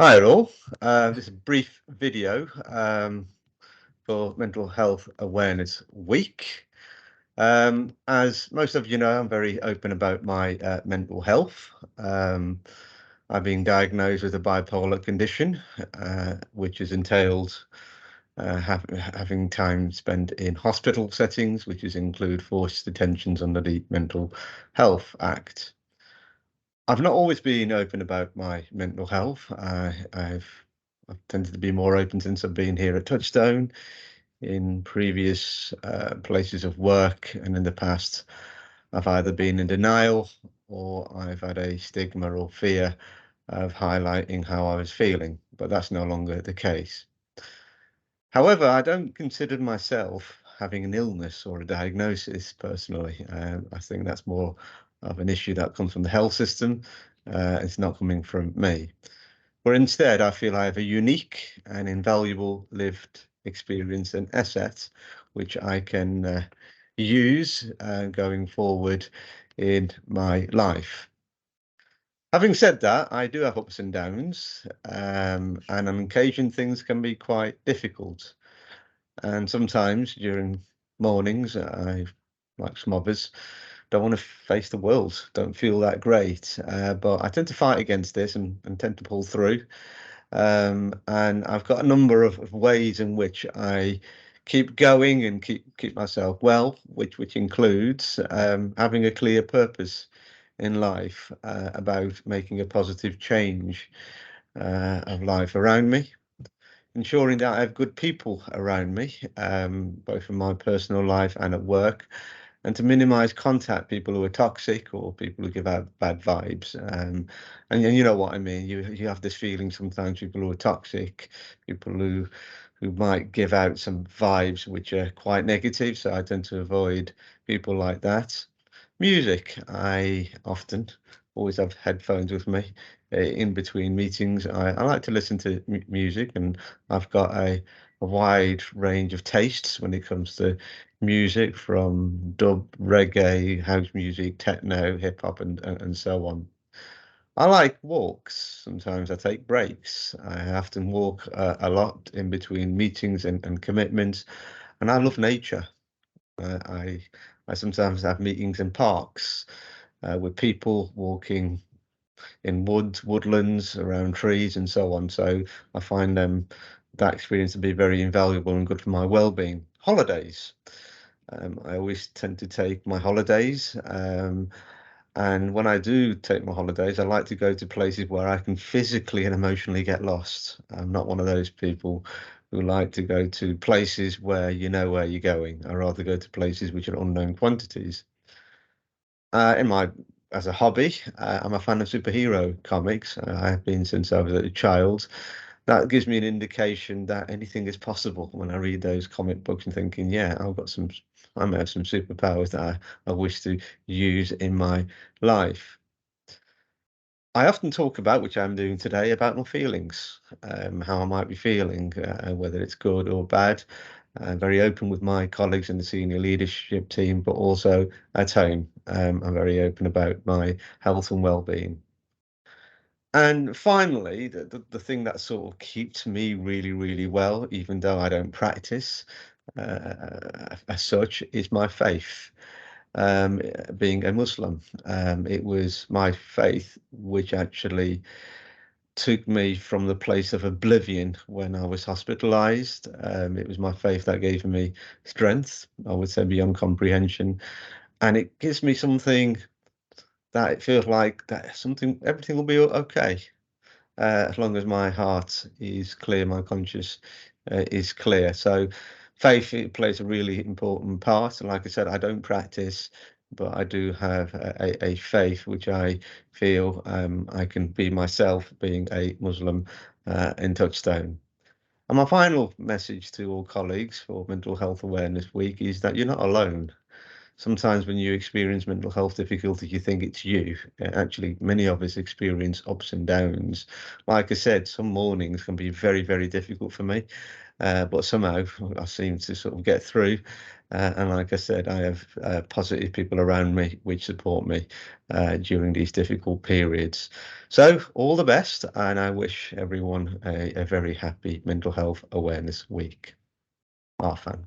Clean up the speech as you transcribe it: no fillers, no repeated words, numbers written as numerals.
Hi all. This is a brief video for Mental Health Awareness Week. As most of you know, I'm very open about my mental health. Um, I've been diagnosed with a bipolar condition, which has entailed having time spent in hospital settings, which has include forced detentions under the Mental Health Act. I've not always been open about my mental health. I've tended to be more open since I've been here at Touchstone. In previous places of work and in the past, I've either been in denial or I've had a stigma or fear of highlighting how I was feeling, but that's no longer the case. However, I don't consider myself having an illness or a diagnosis personally. I think that's more of an issue that comes from the health system. It's not coming from me. But instead, I feel I have a unique and invaluable lived experience and asset, which I can use going forward in my life. Having said that, I do have ups and downs, and on occasion things can be quite difficult. And sometimes during mornings, I, like some others, don't want to face the world, don't feel that great. But I tend to fight against this and tend to pull through. And I've got a number of ways in which I keep going and keep myself well, which includes having a clear purpose in life about making a positive change of life around me, ensuring that I have good people around me, both in my personal life and at work, and to minimize contact people who are toxic or people who give out bad vibes. And you know what I mean. You have this feeling sometimes people who are toxic, people who might give out some vibes which are quite negative. So I tend to avoid people like that. Music, I often always have headphones with me in between meetings. I like to listen to music, and I've got a wide range of tastes when it comes to music, from dub, reggae, house music, techno, hip hop, and so on. I like walks. Sometimes I take breaks. I often walk a lot in between meetings and commitments, and I love nature. Uh, I I sometimes have meetings in parks with people walking in woods, woodlands, around trees, and so on. So I find that experience to be very invaluable and good for my well-being. Holidays. I always tend to take my holidays. And when I do take my holidays, I like to go to places where I can physically and emotionally get lost. I'm not one of those people who like to go to places where you know where you're going. I rather go to places which are unknown quantities. In my As a hobby, I'm a fan of superhero comics. I have been since I was a child. That gives me an indication that anything is possible when I read those comic books and thinking, yeah, I may have some superpowers that I wish to use in my life. I often talk about, which I'm doing today, about my feelings, how I might be feeling, whether it's good or bad. Very open with my colleagues in the senior leadership team, but also at home. I'm very open about my health and well-being. And finally, the thing that sort of keeps me really, really well, even though I don't practice as such, is my faith. Being a Muslim, it was my faith which actually took me from the place of oblivion when I was hospitalized. It was my faith that gave me strength, I would say, beyond comprehension. And it gives me something that it feels like that something, everything will be okay. As long as my heart is clear, my conscience is clear. So, faith, it plays a really important part. And like I said, I don't practice, but I do have a faith which I feel I can be myself, being a Muslim in Touchstone. And my final message to all colleagues for Mental Health Awareness Week is that you're not alone. Sometimes when you experience mental health difficulty, you think it's you. Actually, many of us experience ups and downs. Like I said, some mornings can be very, very difficult for me. but somehow I seem to sort of get through. And like I said, I have positive people around me which support me during these difficult periods. So all the best, and I wish everyone a very happy Mental Health Awareness Week. Arfan.